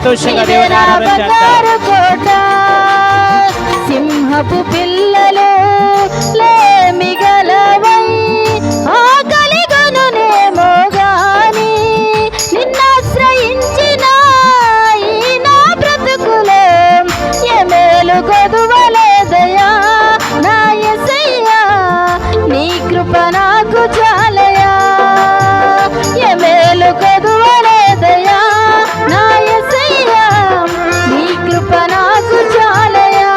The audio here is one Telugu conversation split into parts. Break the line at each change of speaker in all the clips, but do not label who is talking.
సంతోషంగా దేవుని
సింహపు పిల్లలు లేమిగలవై ఆకలిగొనునేమో గాని నిన్నాశ్రయించిన ఈ నా బ్రతుకులో ఎమేలు కొదువలేదయా నా యేసయ్యా నీ కృప నాకు చాలయా ఎమేలు కొదువలేదయా నా యేసయ్యా నీ కృప నాకు చాలయా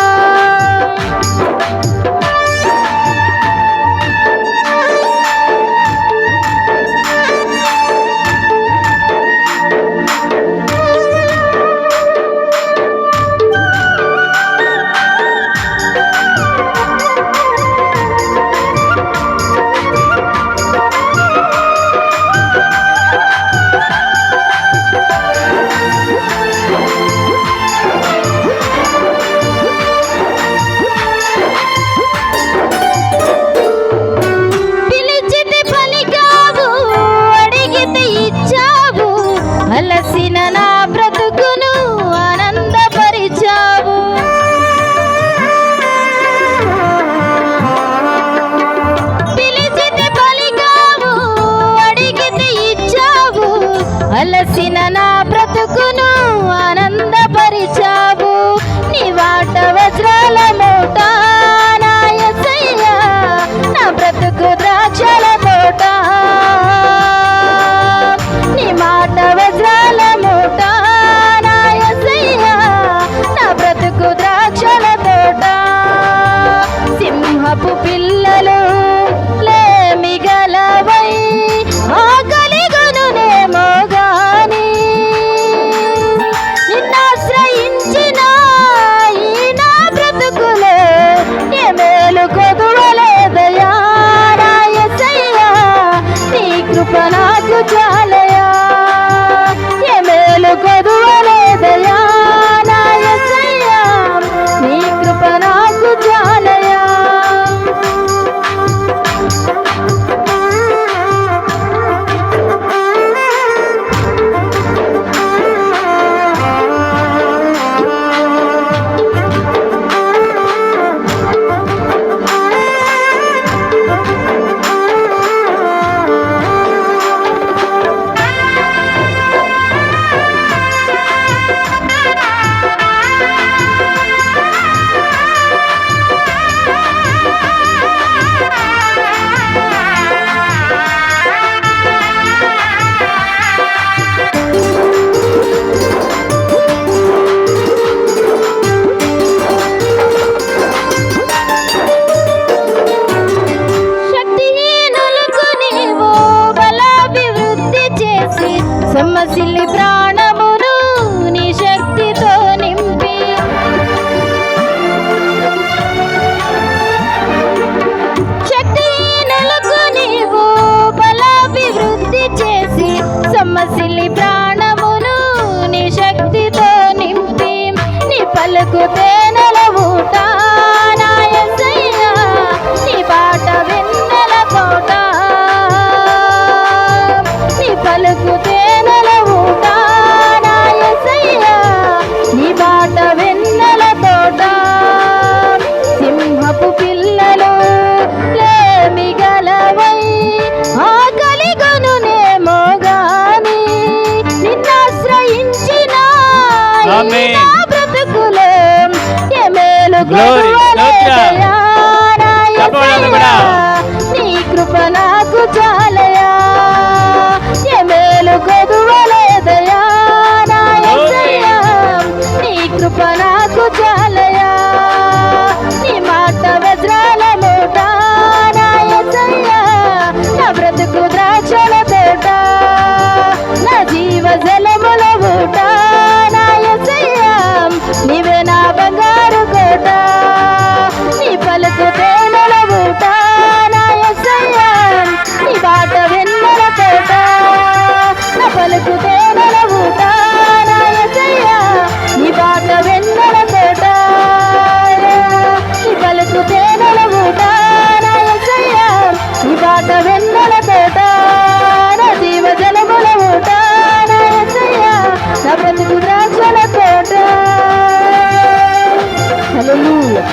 అలసిన నా బ్రతుకును ఆనందపరిచావు పిలిచితే పలికావు అడిగితే ఇచ్చావు అలసిన నా బ్రతుకును ఆనందపరిచావు నీ వాట వజ్రాల మూట నా యేసయ్యా నా బ్రతుకు ద్రాక్షల తోట నీ మాట వజ్రాల మూట నా యేసయ్యా నా బ్రతుకు ద్రాక్షల తోట సింహపు పిల్లలు లేమిగలవై ఆకలిగొనునేమో గాని నిన్నాశ్రయించిన ఈ నా బ్రతుకులో ఎమేలు కొదువలేదయా నా యేసయ్యా నీ కృప నాకు చాలయా ఎమేలు కొదువలేదయా నా యేసయ్యా నీ కృప నాకు చాలయా సొమ్మసిల్లి ప్రాణమును నీ శక్తితో నింపి శక్తిహీనులకు నీవు బలాభివృద్ధి చేసి సొమ్మసిల్లి ప్రాణమును నీ శక్తితో నింపి నీ పలుకు తేనెల ఊట నా యేసయ్యా నీ బాట వెన్నెల తోట నీ పలుకు తేనెల ఊట నా యేసయ్యా నీ బాట వెన్నెల తోట సింహపు పిల్లలు లేమిగలవై ఆకలిగొనునేమో గాని నిన్నాశ్రయించిన ఈ నా బ్రతుకులో ఎమేలు కొదువలేదయా నా యేసయ్యా నీ కృప నాకు చాలయా ఎమేలు కొదువలేదయా నా యేసయ్యా నీ కృప నాకు చాలయా నీ మాట వజ్రాల మూట నా యేసయ్యా నా బ్రతుకు ద్రాక్షల తోట నా జీవ జలముల ఊట నా యేసయ్యా నీవే నా బంగారు కోట నీ పలుకు తేనెల ఊట నా యేసయ్యా నీ హల్లెలూయా